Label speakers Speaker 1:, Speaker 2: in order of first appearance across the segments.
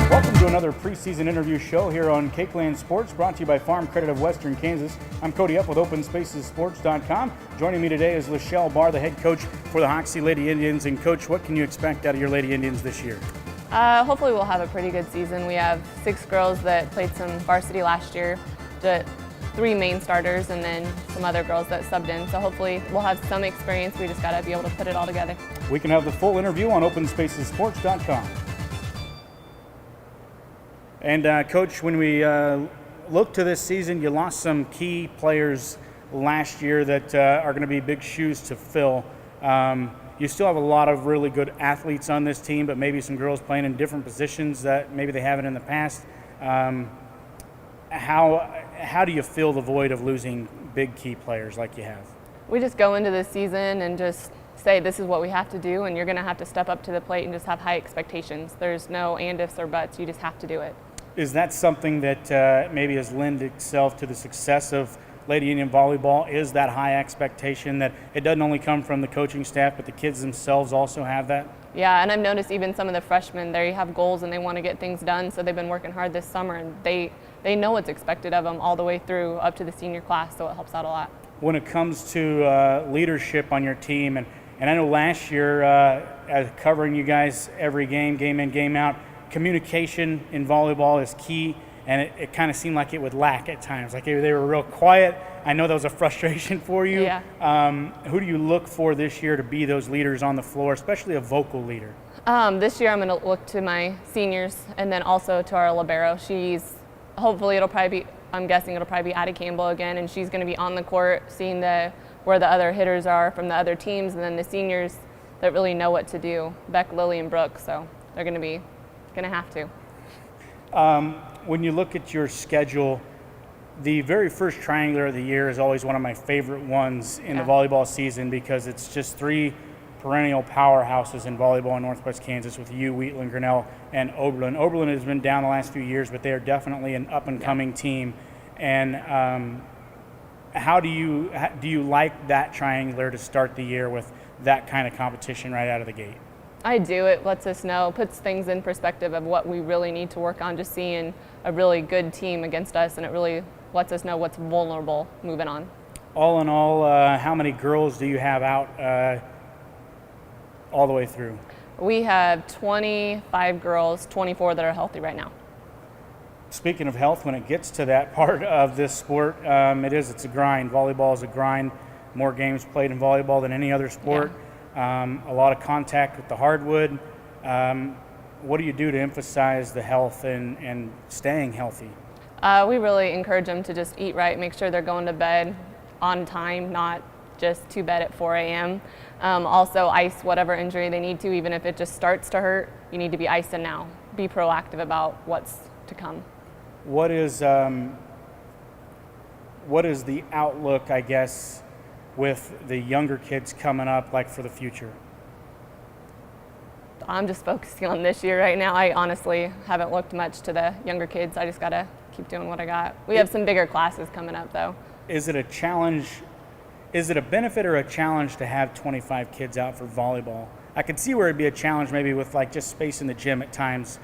Speaker 1: Welcome to another preseason interview show here on Cakeland Sports, brought to you by Farm Credit of Western Kansas. I'm Cody Up with OpenSpacesSports.com. Joining me today is Lachelle Barr, the head coach for the Hoxie Lady Indians. And Coach, what can you expect out of your Lady Indians this year?
Speaker 2: Hopefully we'll have a pretty good season. We have 6 girls that played some varsity last year, 3 main starters, and then some other girls that subbed in. So hopefully we'll have some experience. We just got to be able to put it all together.
Speaker 1: We can have the full interview on OpenSpacesSports.com. And Coach, when we look to this season, you lost some key players last year that are going to be big shoes to fill. You still have a lot of really good athletes on this team, but maybe some girls playing in different positions that maybe they haven't in the past. How do you fill the void of losing big key players like you have?
Speaker 2: We just go into this season and just say this is what we have to do, and you're going to have to step up to the plate and just have high expectations. There's no and ifs or buts. You just have to do it.
Speaker 1: Is that something that maybe has lent itself to the success of Lady Indian Volleyball? Is that high expectation that it doesn't only come from the coaching staff, but the kids themselves also have that?
Speaker 2: Yeah, and I've noticed even some of the freshmen, they have goals and they want to get things done, so they've been working hard this summer, and they know what's expected of them all the way through up to the senior class, so it helps out a lot.
Speaker 1: When it comes to leadership on your team, and I know last year, as covering you guys every game in, game out, communication in volleyball is key, and it kind of seemed like it would lack at times. Like they were real quiet. I know that was a frustration for you.
Speaker 2: Yeah.
Speaker 1: Who do you look for this year to be those leaders on the floor, especially a vocal leader?
Speaker 2: This year I'm going to look to my seniors and then also to our libero. I'm guessing it'll probably be Addie Campbell again, and she's going to be on the court seeing where the other hitters are from the other teams, and then the seniors that really know what to do, Beck, Lily, and Brooke, so they're going to have to.
Speaker 1: When you look at your schedule, the very first triangular of the year is always one of my favorite ones in the volleyball season, because it's just 3 perennial powerhouses in volleyball in Northwest Kansas with you, Wheatland, Grinnell, and Oberlin. Oberlin has been down the last few years, but they are definitely an up-and-coming team. And how do you like that triangular to start the year with that kind of competition right out of the gate?
Speaker 2: I do. It lets us know, puts things in perspective of what we really need to work on, just seeing a really good team against us, and it really lets us know what's vulnerable moving on.
Speaker 1: All in all, how many girls do you have out all the way through?
Speaker 2: We have 25 girls, 24 that are healthy right now.
Speaker 1: Speaking of health, when it gets to that part of this sport, it's a grind. Volleyball is a grind. More games played in volleyball than any other sport.
Speaker 2: Yeah.
Speaker 1: A lot of contact with the hardwood. What do you do to emphasize the health and staying healthy?
Speaker 2: We really encourage them to just eat right, make sure they're going to bed on time, not just to bed at 4 a.m. Also ice whatever injury they need to, even if it just starts to hurt, you need to be icing now. Be proactive about what's to come.
Speaker 1: What is the outlook, I guess, with the younger kids coming up, like for the future?
Speaker 2: I'm just focusing on this year right now. I honestly haven't looked much to the younger kids. I just got to keep doing what I got. We have some bigger classes coming up, though.
Speaker 1: Is it a challenge? Is it a benefit or a challenge to have 25 kids out for volleyball? I could see where it'd be a challenge maybe with like just space in the gym at times,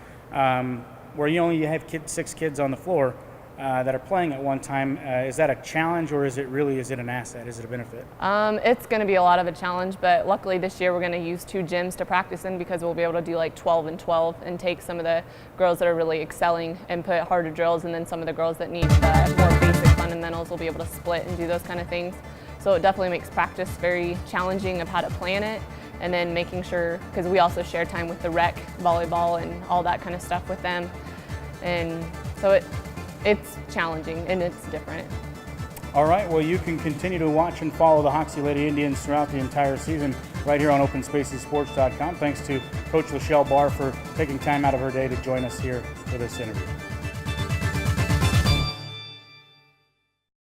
Speaker 1: where you have 6 kids on the floor that are playing at one time. Is that a challenge, or is it an asset? Is it a benefit?
Speaker 2: It's going to be a lot of a challenge, but luckily this year we're going to use 2 gyms to practice in, because we'll be able to do like 12 and 12 and take some of the girls that are really excelling and put harder drills, and then some of the girls that need the more basic fundamentals will be able to split and do those kind of things. So it definitely makes practice very challenging of how to plan it, and then making sure, because we also share time with the rec volleyball and all that kind of stuff with them, and so it's challenging and it's different.
Speaker 1: All right, well, you can continue to watch and follow the Hoxie Lady Indians throughout the entire season right here on OpenSpacesSports.com. Thanks to Coach Lachelle Barr for taking time out of her day to join us here for this interview.